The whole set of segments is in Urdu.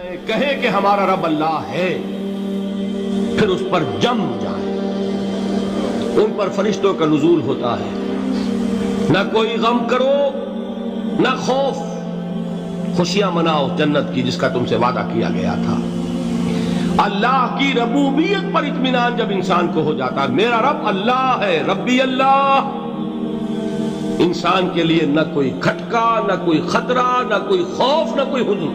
کہے کہ ہمارا رب اللہ ہے، پھر اس پر جم جائے، ان پر فرشتوں کا نزول ہوتا ہے، نہ کوئی غم کرو نہ خوف، خوشیاں مناؤ جنت کی جس کا تم سے وعدہ کیا گیا تھا۔ اللہ کی ربوبیت پر اطمینان جب انسان کو ہو جاتا ہے، میرا رب اللہ ہے، ربی اللہ، انسان کے لیے نہ کوئی کھٹکا، نہ کوئی خطرہ، نہ کوئی خوف، نہ کوئی حزن۔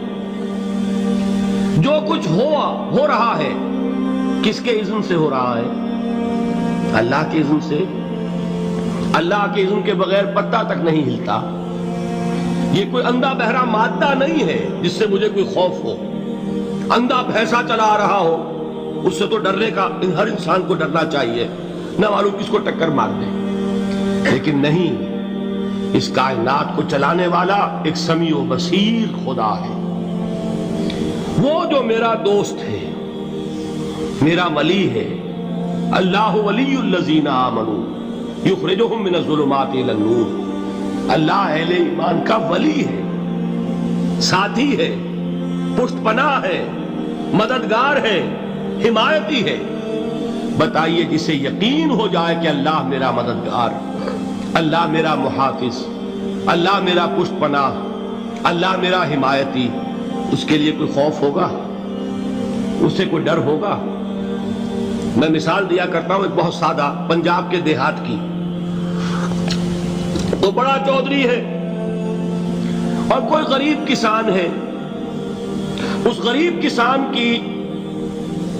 جو کچھ ہو رہا ہے کس کے اذن سے ہو رہا ہے؟ اللہ کے اذن سے۔ اللہ کے اذن کے بغیر پتا تک نہیں ہلتا۔ یہ کوئی اندھا بہرا مادہ نہیں ہے جس سے مجھے کوئی خوف ہو۔ اندھا بھینسا چلا آ رہا ہو اس سے تو ڈرنے کا ہر انسان کو ڈرنا چاہیے، نہ معلوم کس کو ٹکر مار دے۔ لیکن نہیں، اس کائنات کو چلانے والا ایک سمیع و بصیر خدا ہے، وہ جو میرا دوست ہے، میرا ولی ہے۔ اللہ ولی الذین آمنوا یخرجہم من الظلمات الی النور۔ اللہ اہل ایمان کا ولی ہے، ساتھی ہے، پشت پناہ ہے، مددگار ہے، حمایتی ہے۔ بتائیے جسے یقین ہو جائے کہ اللہ میرا مددگار، اللہ میرا محافظ، اللہ میرا پشت پناہ، اللہ میرا حمایتی، اس کے لیے کوئی خوف ہوگا؟ اس سے کوئی ڈر ہوگا؟ میں مثال دیا کرتا ہوں ایک بہت سادہ، پنجاب کے دیہات کی۔ تو بڑا چودھری ہے اور کوئی غریب کسان ہے۔ اس غریب کسان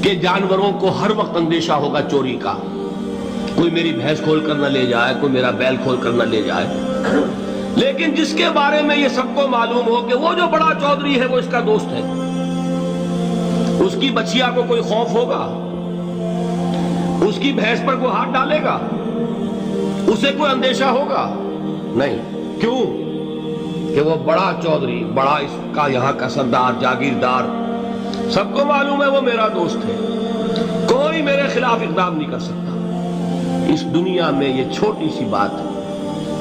کے جانوروں کو ہر وقت اندیشہ ہوگا چوری کا، کوئی میری بھینس کھول کر نہ لے جائے، کوئی میرا بیل کھول کر نہ لے جائے۔ لیکن جس کے بارے میں یہ سب کو معلوم ہو کہ وہ جو بڑا چودھری ہے وہ اس کا دوست ہے، اس کی بچیا کو کوئی خوف ہوگا؟ اس کی بھینس پر کوئی ہاتھ ڈالے گا؟ اسے کوئی اندیشہ ہوگا؟ نہیں۔ کیوں؟ کہ وہ بڑا چودھری، بڑا اس کا یہاں کا سردار، جاگیردار، سب کو معلوم ہے وہ میرا دوست ہے، کوئی میرے خلاف اقدام نہیں کر سکتا۔ اس دنیا میں یہ چھوٹی سی بات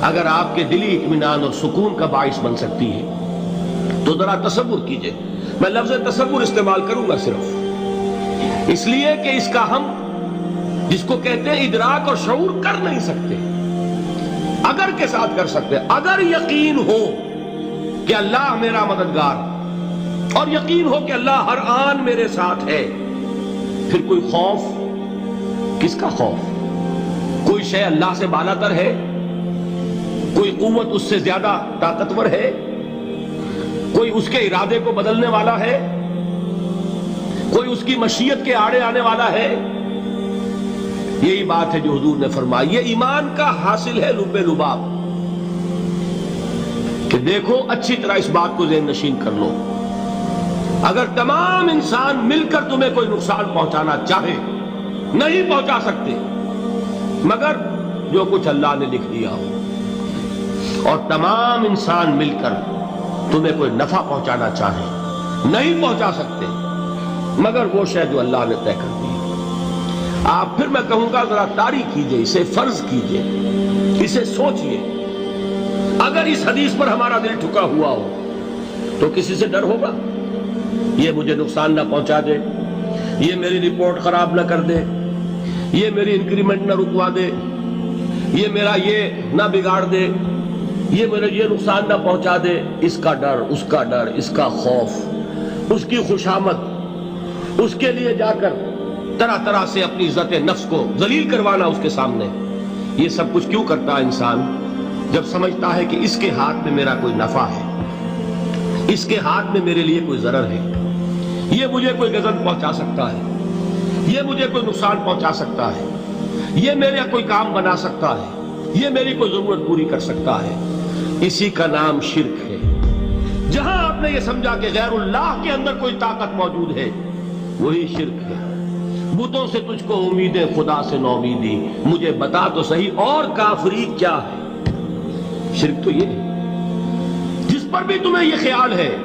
اگر آپ کے دلی اطمینان اور سکون کا باعث بن سکتی ہے تو ذرا تصور کیجئے۔ میں لفظ تصور استعمال کروں گا صرف اس لیے کہ اس کا ہم جس کو کہتے ہیں ادراک اور شعور کر نہیں سکتے، اگر کے ساتھ کر سکتے۔ اگر یقین ہو کہ اللہ میرا مددگار اور یقین ہو کہ اللہ ہر آن میرے ساتھ ہے، پھر کوئی خوف؟ کس کا خوف؟ کوئی شے اللہ سے بالاتر ہے؟ کوئی قوت اس سے زیادہ طاقتور ہے؟ کوئی اس کے ارادے کو بدلنے والا ہے؟ کوئی اس کی مشیت کے آڑے آنے والا ہے؟ یہی بات ہے جو حضور نے فرمائی۔ یہ ایمان کا حاصل ہے لب لباب، کہ دیکھو اچھی طرح اس بات کو ذہن نشین کر لو، اگر تمام انسان مل کر تمہیں کوئی نقصان پہنچانا چاہے نہیں پہنچا سکتے، مگر جو کچھ اللہ نے لکھ دیا ہو، اور تمام انسان مل کر تمہیں کوئی نفع پہنچانا چاہے نہیں پہنچا سکتے، مگر وہ شے جو اللہ نے طے کر دی۔ آپ پھر میں کہوں گا ذرا طاری کیجئے، اسے فرض کیجئے، اسے سوچئے۔ اگر اس حدیث پر ہمارا دل ٹھکا ہوا ہو تو کسی سے ڈر ہوگا؟ یہ مجھے نقصان نہ پہنچا دے، یہ میری رپورٹ خراب نہ کر دے، یہ میری انکریمنٹ نہ رکوا دے، یہ میرا یہ نہ بگاڑ دے، یہ میرے یہ نقصان نہ پہنچا دے۔ اس کا ڈر، اس کا ڈر، اس کا خوف، اس کی خوشامد، اس کے لیے جا کر طرح طرح سے اپنی عزت نفس کو ذلیل کروانا اس کے سامنے، یہ سب کچھ کیوں کرتا ہے انسان؟ جب سمجھتا ہے کہ اس کے ہاتھ میں میرا کوئی نفع ہے، اس کے ہاتھ میں میرے لیے کوئی ضرر ہے، یہ مجھے کوئی غضب پہنچا سکتا ہے، یہ مجھے کوئی نقصان پہنچا سکتا ہے، یہ میرا کوئی کام بنا سکتا ہے، یہ میری کوئی ضرورت پوری کر سکتا ہے، اسی کا نام شرک ہے۔ جہاں آپ نے یہ سمجھا کہ غیر اللہ کے اندر کوئی طاقت موجود ہے، وہی شرک ہے۔ بتوں سے تجھ کو امیدیں، خدا سے نومیدی، مجھے بتا تو صحیح اور کافری کیا ہے؟ شرک تو یہ ہے۔ جس پر بھی تمہیں یہ خیال ہے،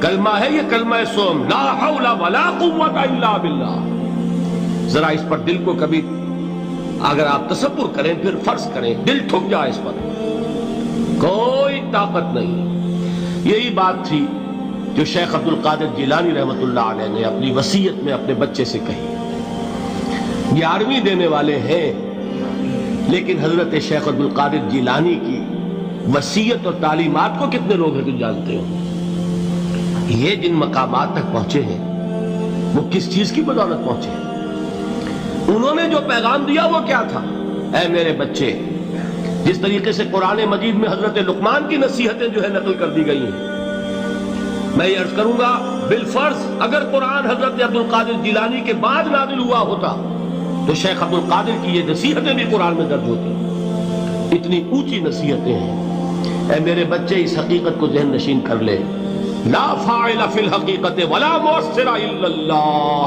کلمہ ہے یہ کلمہ سوم، لا حول ولا قوت الا باللہ، ذرا اس پر دل کو کبھی اگر آپ تصور کریں، پھر فرض کریں، دل ٹھک جائے اس پر، کوئی طاقت نہیں۔ یہی بات تھی جو شیخ عبد القادر جیلانی رحمۃ اللہ علیہ نے اپنی وصیت میں اپنے بچے سے کہی. 11ویں دینے والے ہیں، لیکن حضرت شیخ عبد القادر جیلانی کی وصیت اور تعلیمات کو کتنے لوگ ہیں تم جانتے ہو؟ یہ جن مقامات تک پہنچے ہیں وہ کس چیز کی بدولت پہنچے ہیں؟ انہوں نے جو پیغام دیا وہ کیا تھا؟ اے میرے بچے، جس طریقے سے قرآن مجید میں حضرت لقمان کی نصیحتیں جو ہے نقل کر دی گئی ہیں، میں یہ عرض کروں گا بالفرض اگر قرآن حضرت عبد القادر جیلانی کے بعد نازل ہوا ہوتا تو شیخ عبد القادر کی یہ نصیحتیں بھی قرآن میں درج ہوتی. اتنی اونچی نصیحتیں ہیں. اے میرے بچے، اس حقیقت کو ذہن نشین کر لے، لا فاعل فی الحقیقت ولا مؤثر الا اللہ.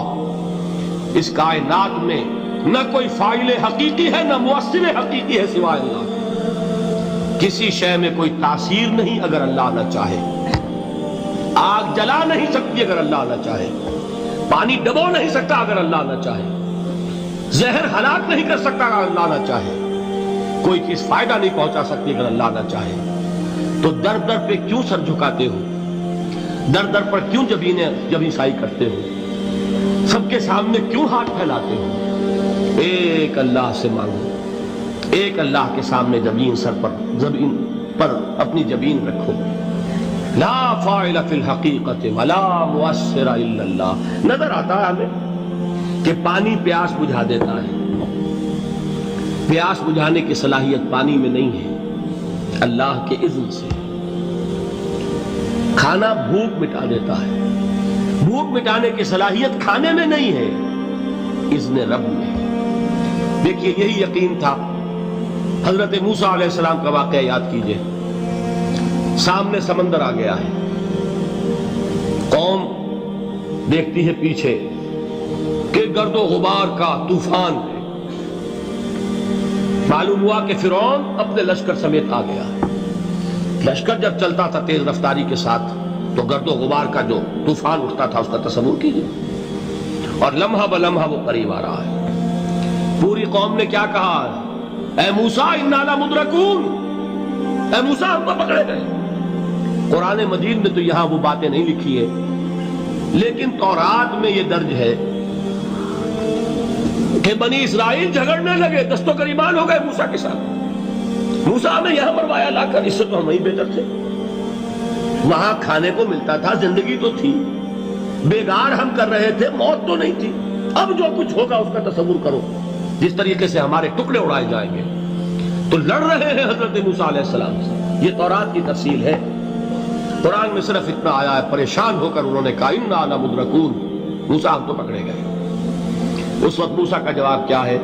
اس کائنات میں نہ کوئی فاعل حقیقی ہے نہ مؤثر حقیقی ہے سوائے اللہ. کسی شے میں کوئی تاثیر نہیں اگر اللہ نہ چاہے. آگ جلا نہیں سکتی اگر اللہ نہ چاہے. پانی ڈبو نہیں سکتا اگر اللہ نہ چاہے. زہر ہلاک نہیں کر سکتا اگر اللہ نہ چاہے. کوئی چیز فائدہ نہیں پہنچا سکتی اگر اللہ نہ چاہے. تو در در پہ کیوں سر جھکاتے ہو؟ در در پر کیوں جبیں سائی کرتے ہو؟ سب کے سامنے کیوں ہاتھ پھیلاتے ہو؟ ایک اللہ سے مانگو. ایک اللہ کے سامنے زمین پر اپنی جبین رکھو. لا فاعل فی الحقیقت ولا مؤثر الا اللہ. نظر آتا ہے ہمیں کہ پانی پیاس بجھا دیتا ہے. پیاس بجھانے کی صلاحیت پانی میں نہیں ہے، اللہ کے اذن سے. کھانا بھوک مٹا دیتا ہے، بھوک مٹانے کی صلاحیت کھانے میں نہیں ہے، اذن رب میں. دیکھیے یہی یقین تھا. حضرت موسیٰ علیہ السلام کا واقعہ یاد کیجئے. سامنے سمندر آ گیا ہے، قوم دیکھتی ہے پیچھے کہ گرد و غبار کا طوفان ہے. معلوم ہوا کہ فرعون اپنے لشکر سمیت آ گیا. لشکر جب چلتا تھا تیز رفتاری کے ساتھ تو گرد و غبار کا جو طوفان اٹھتا تھا اس کا تصور کیجئے. اور لمحہ بلمحہ وہ قریب آ رہا ہے. پوری قوم نے کیا کہا؟ اے موسیٰ انا لمدرکون، اے موسیٰ ہم تو پکڑے گئے. قرآن مجید میں تو یہاں وہ باتیں نہیں لکھی ہے، لیکن تورات میں یہ درج ہے کہ بنی اسرائیل جھگڑنے لگے، دست و گریبان ہو گئے موسیٰ کے ساتھ. موسیٰ ہمیں یہاں مروایا لا کر، اس سے تو ہم ہی بہتر تھے. وہاں کھانے کو ملتا تھا، زندگی تو تھی، بیگار ہم کر رہے تھے، موت تو نہیں تھی. اب جو کچھ ہوگا اس کا تصور کرو، جس طریقے سے ہمارے ٹکڑے اڑائے جائیں گے. تو لڑ رہے ہیں حضرت موسیٰ علیہ السلام سے. یہ تورات کی تفصیل ہے. قرآن میں صرف اتنا آیا ہے، پریشان ہو کر انہوں نے کہا انا لمدرکون، موسیٰ ہم تو پکڑے گئے. اس وقت موسیٰ کا جواب کیا ہے؟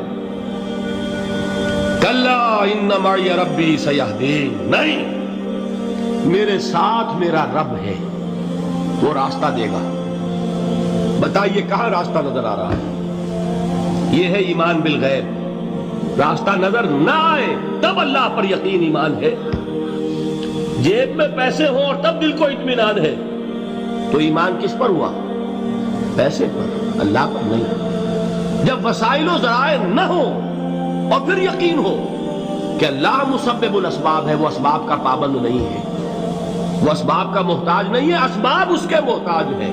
کلا ان معی ربی سیہدین. نہیں، میرے ساتھ میرا رب ہے، وہ راستہ دے گا. بتائیے کہاں راستہ نظر آ رہا ہے؟ یہ ہے ایمان بالغیب. راستہ نظر نہ آئے تب اللہ پر یقین ایمان ہے. جیب میں پیسے ہوں اور تب دل کو اطمینان ہے تو ایمان کس پر ہوا؟ پیسے پر، اللہ پر نہیں. جب وسائل و ذرائع نہ ہو اور پھر یقین ہو کہ اللہ مسبب الاسباب ہے، وہ اسباب کا پابند نہیں ہے، وہ اسباب کا محتاج نہیں ہے، اسباب اس کے محتاج ہیں.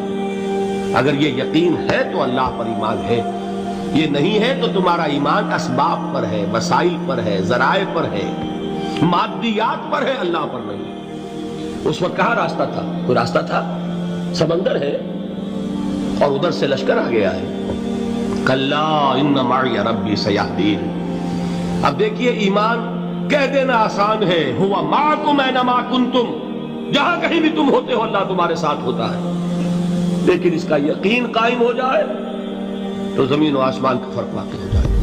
اگر یہ یقین ہے تو اللہ پر ایمان ہے. یہ نہیں ہے تو تمہارا ایمان اسباب پر ہے، وسائل پر ہے، ذرائع پر ہے، مادیات پر ہے، اللہ پر نہیں. اس وقت کہاں راستہ تھا؟ کوئی راستہ تھا؟ سمندر ہے اور ادھر سے لشکر آ گیا ہے. کلا ان معی ربی سیہدین. اب دیکھیے ایمان کہہ دینا آسان ہے، ہوا معکم اینما کنتم، جہاں کہیں بھی تم ہوتے ہو اللہ تمہارے ساتھ ہوتا ہے. لیکن اس کا یقین قائم ہو جائے تو زمین و آسمان کا فرق واقع ہو جائے.